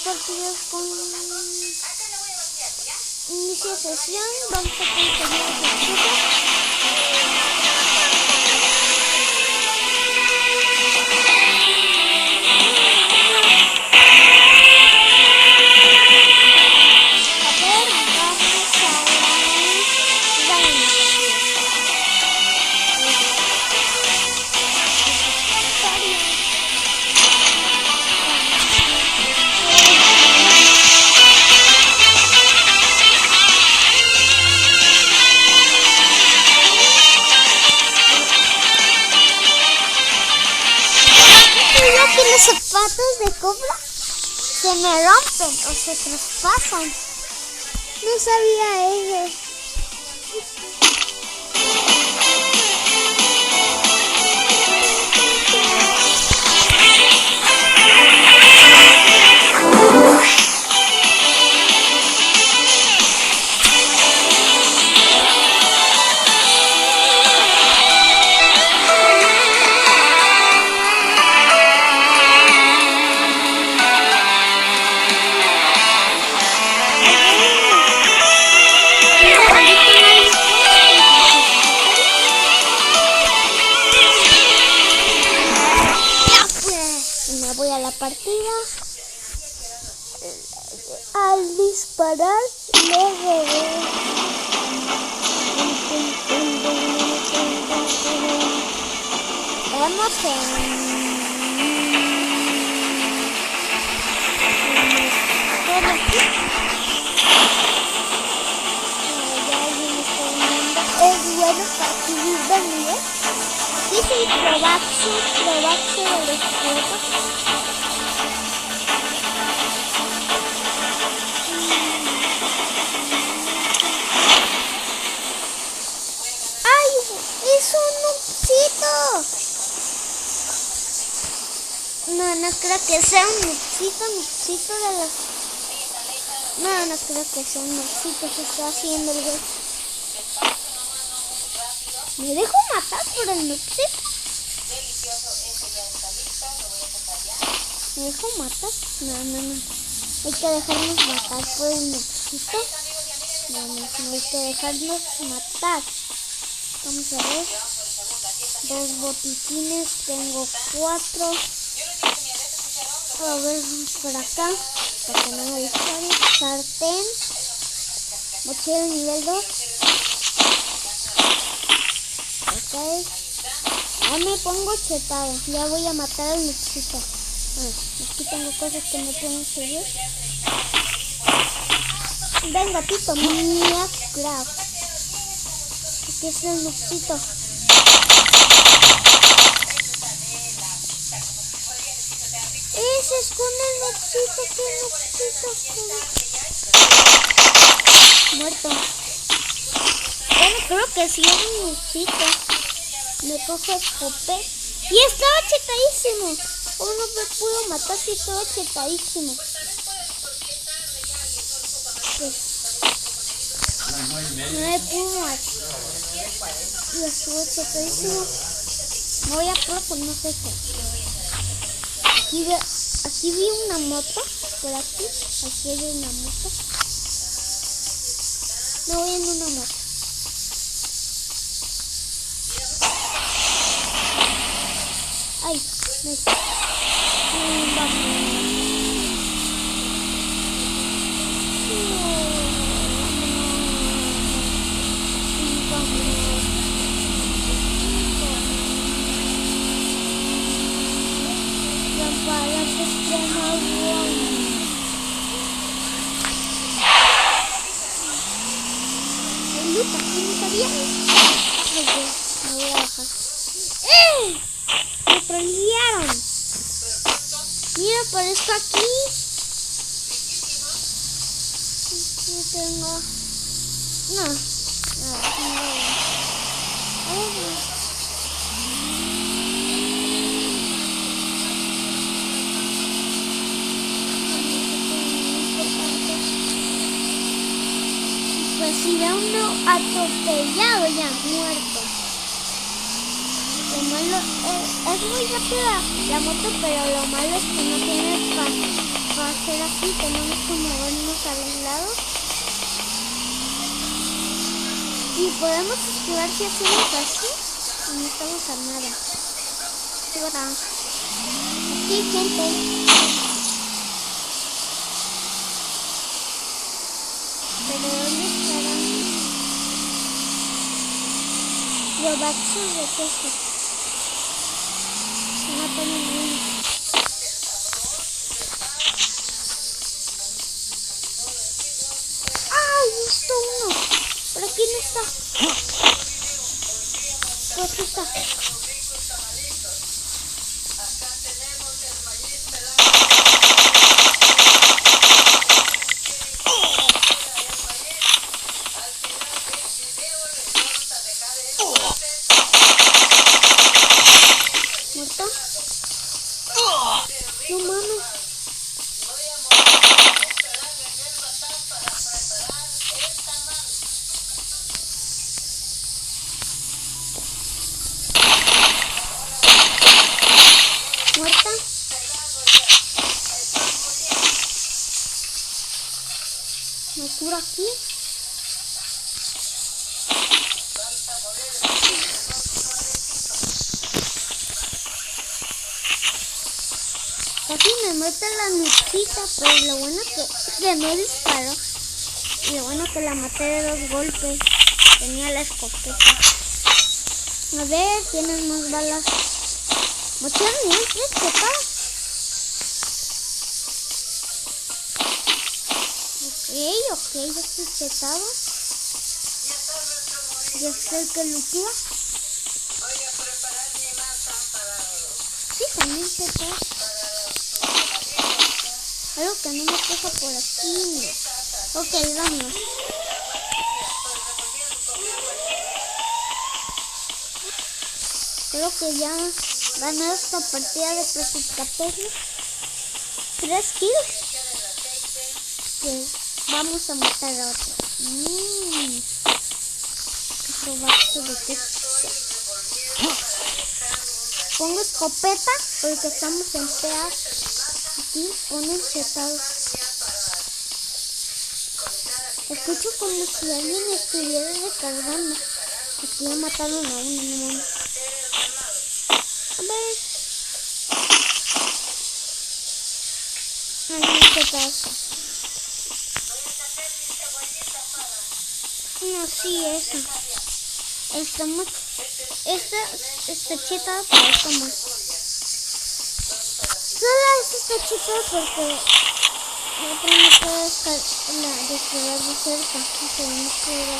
partidas con inicio sesión. Vamos a conseguir el chico. Los zapatos de cobra se me rompen o se traspasan. No sabía eso. Me voy a la partida. Al disparar luego vamos es bueno para subir de nivel. Dice el probaxo de los juegos. ¡Ay! ¡Es un nupcito! No creo que sea un nupcito de los... No creo que sea un nupcito que está haciendo el güey. ¿Me dejo matar por el nupcito? ¿Me dejo matar? No. Hay que dejarnos matar por el nupcito. No hay que dejarnos matar. Vamos a ver. 2 botiquines, tengo 4. A ver, vamos por acá. Para que no me dispare. Sartén. Mochila nivel 2. Ok. Ya me pongo chetado. Ya voy a matar al nupcito. Aquí tengo cosas que me pueden seguir. Venga, Tito, mía crap. Aquí es el nupcito. Se esconde el nupcito. ¿Qué nupcito? Muerto. Bueno, creo que sí es un nupcito. Me cojo el popé. Y estaba chetadísimo. ¿Cómo no me pudo matar si estaba chetadísimo? Pues, no me pudo matar. Y estuvo chetadísimo. Me voy a proponer, no sé qué. Aquí vi una moto. Por aquí. Aquí hay una moto. Me voy en una moto. Ay, me está. Me voy a bajar. Me trolearon. Mira, aparezco aquí. No tengo. No. Pues si ve uno atropellado ya muerto. Lo malo es muy rápida la moto, pero lo malo es que no tiene va a ser así, tenemos que movernos a los lados. Y podemos esquivar si hacemos así. Y no estamos a nada. Ahora, aquí, gente. Pero ¿dónde estarán los bachos de queso? Matan a uno. ¡Ay! Justo uno. Pero aquí no está. Pues aquí está. ¿Muerto? No mames. ¿Muerta? ¿Me curo aquí? Casi me mete la nuquita, pero lo bueno que no disparó. Y lo bueno que la maté de 2 golpes. Tenía la escopeta. A ver, tienen más balas. Mochila nivel 3, ¿qué pasa? Ok, ya estoy chetado. Ya sé que lutea. Sí, también chetado. Algo que no me pasa por aquí. Ok, vamos. Creo que ya gané esta partida de clasificatorio. 3 kills. Pues vamos a matar a otro. Robarse de queso. Pongo escopeta porque estamos en PA. Aquí ponen chetados. Escucho como si alguien estuviera recargando. Aquí ya mataron a uno, no. A ver. Ay, ¿qué pasa? No, sí, esa. Estamos. Esta chetada para esto más. Solo esta chetada porque la otra no puedo despegar de cerca. No puedo.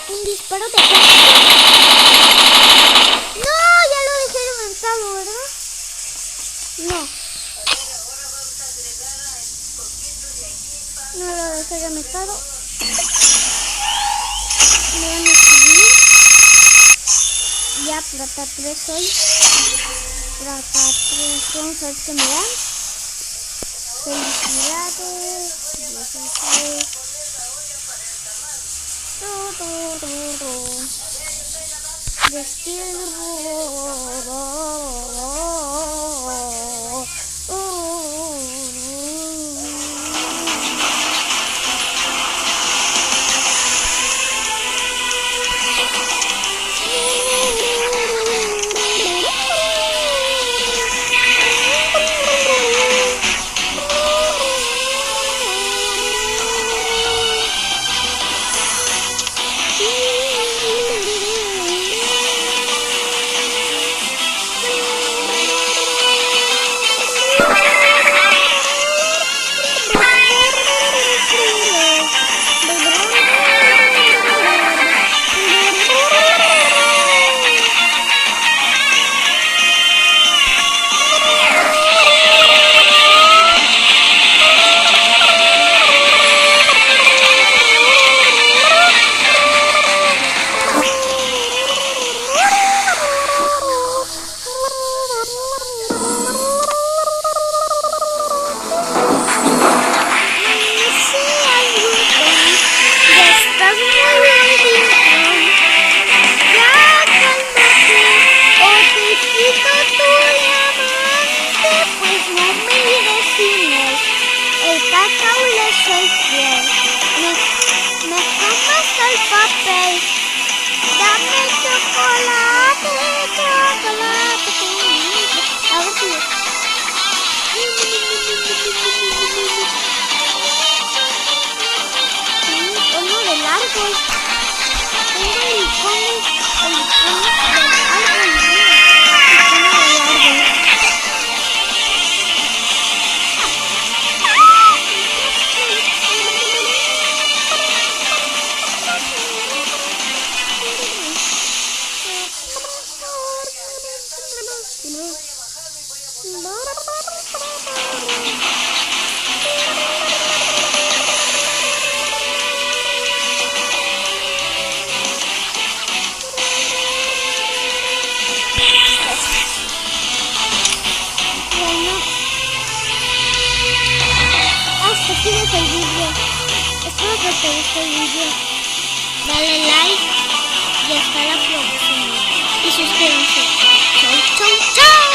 Un disparo de casa. ¡No! Ya lo dejé reventado, ¿verdad? No. No lo dejé reventado. Me van a subir. Ya, plata 3 hoy. Plata 3. Vamos a ver qué me dan. Felicidades. 16. soy fiel. Me comes el papel. Dame chocolate, chocolate conmigo. A ver si uno del árbol. Tengo el icono del árbol. Hasta aquí es el vídeo. Espero que te guste el vídeo. Dale like y hasta la próxima. Y suscríbanse. Chau, chau, chau.